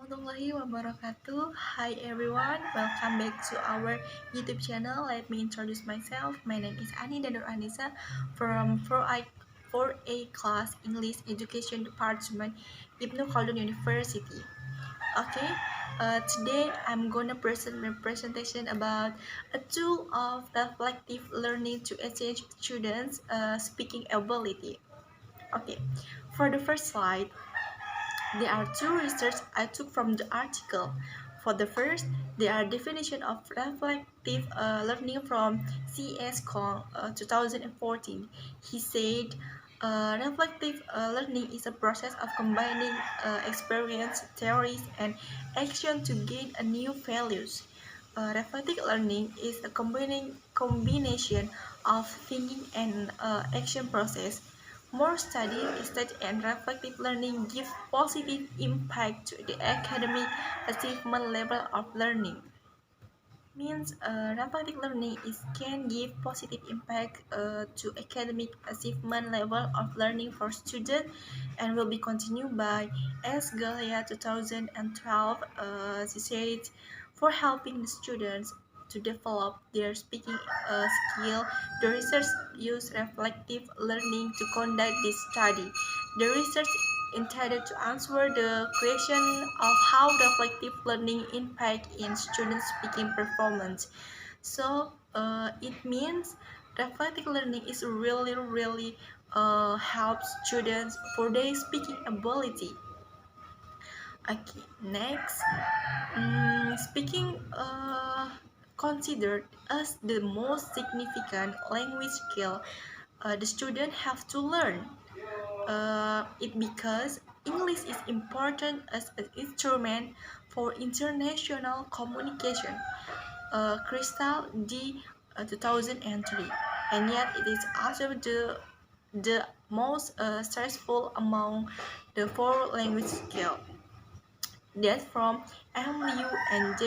warahmatullahi wabarakatuh. Hi everyone, welcome back to our YouTube channel. Let me introduce myself. My name is Annida Nur Anisa from 4A class English Education Department, Ibnu Khaldun University. Okay, today I'm gonna present my presentation about a tool of reflective learning to enhance students' speaking ability. Okay, for the first slide, there are two research I took from the article. For the first, there are definition of reflective learning from C.S. Kong, 2014. He said, reflective learning is a process of combining experience, theories, and action to gain a new values. Reflective learning is a combination of thinking and action process. More study, research, and reflective learning give positive impact to the academic achievement level of learning. Means reflective learning can give positive impact to academic achievement level of learning for students and will be continued by S. Galea 2012. She said, for helping the students to develop their speaking skill, the research used reflective learning to conduct this study. The research intended to answer the question of how reflective learning impact in student speaking performance. So it means reflective learning is really helps students for their speaking ability. Okay, next, speaking considered as the most significant language skill the student have to learn. It because English is important as an instrument for international communication. Crystal D 2003, and yet it is also the most stressful among the four language skills. That's from MU and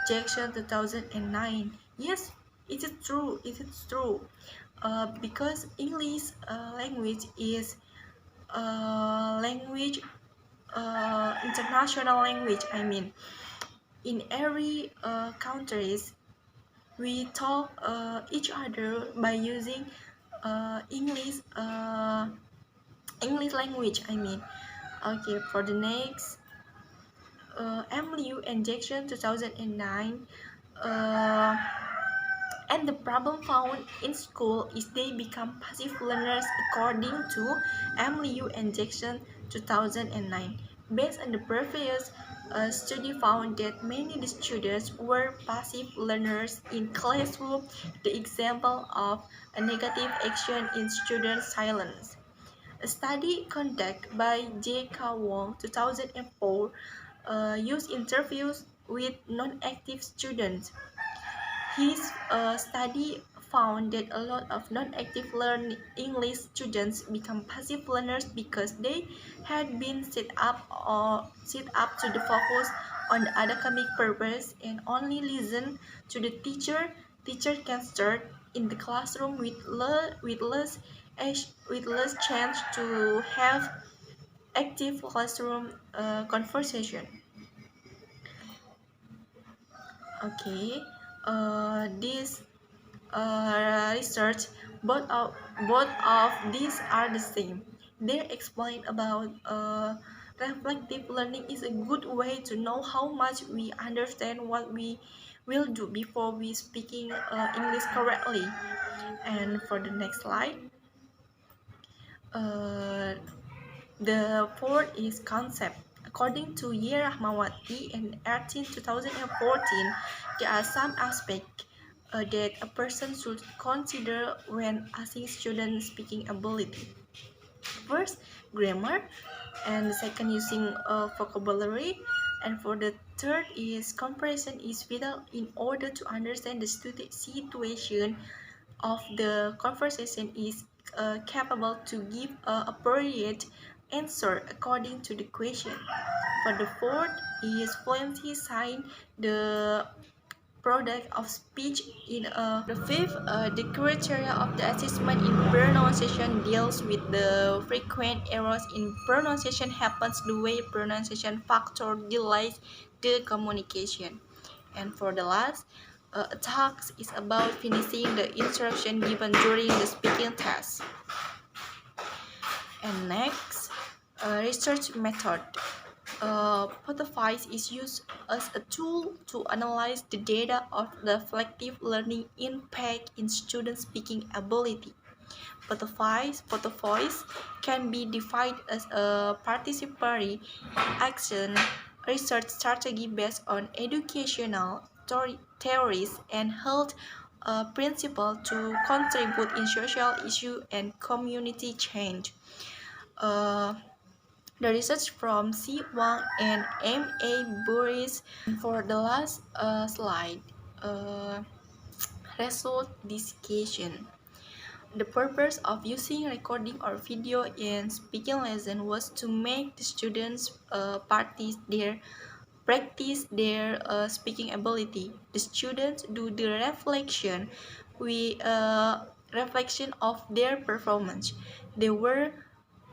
Jackson 2009. Yes, it is true. It is true. Because English language is language international language. I mean, in every countries we talk each other by using English English language. I mean, okay. For the next, MLU injection 2009. Uh, And the problem found in school is they become passive learners according to MLU injection 2009. Based on the previous study found that many the students were passive learners in classroom, the example of a negative action in student silence. A study conducted by J.K. Wong 2004 used interviews with non-active students. His study found that a lot of non-active learning English students become passive learners because they had been set up to the focus on the academic purpose and only listen to the teacher. Teacher can start in the classroom with less chance to have active classroom conversation. Okay, this research, both of these are the same. They explain about reflective learning is a good way to know how much we understand what we will do before we speaking English correctly. And for the next slide, uh, the fourth is concept. According to Ye Rahmawati in 2014, there are some aspects that a person should consider when assessing student speaking ability. First, grammar, and the second, using vocabulary, and for the third is comparison is vital in order to understand the situation of the conversation is capable to give appropriate answer according to the question. For the fourth is fluency sign. The product of speech in the fifth, the criteria of the assessment in pronunciation deals with the frequent errors in pronunciation happens the way pronunciation factor delays the communication. And for the last, a task is about finishing the instruction given during the speaking test. And next, research method. Photovoice is used as a tool to analyze the data of the reflective learning impact in student speaking ability. Photovoice can be defined as a participatory action research strategy based on educational theories and health principles to contribute in social issue and community change. The research from C. Wang and M.A. Burris. For the last slide, result discussion. The purpose of using recording or video in speaking lesson was to make the students practice their speaking ability. The students do the reflection of their performance. There were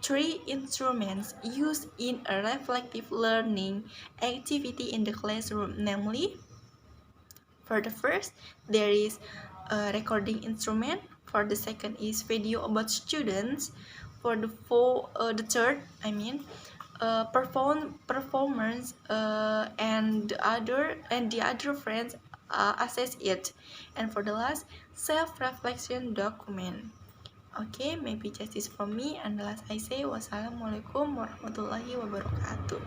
three instruments used in a reflective learning activity in the classroom, namely, for the first, there is a recording instrument. For the second is video about students. For the third, performance, and the other friends assess it. And for the last, self-reflection document. Okay, maybe just this from me. And last I say, wassalamualaikum warahmatullahi wabarakatuh.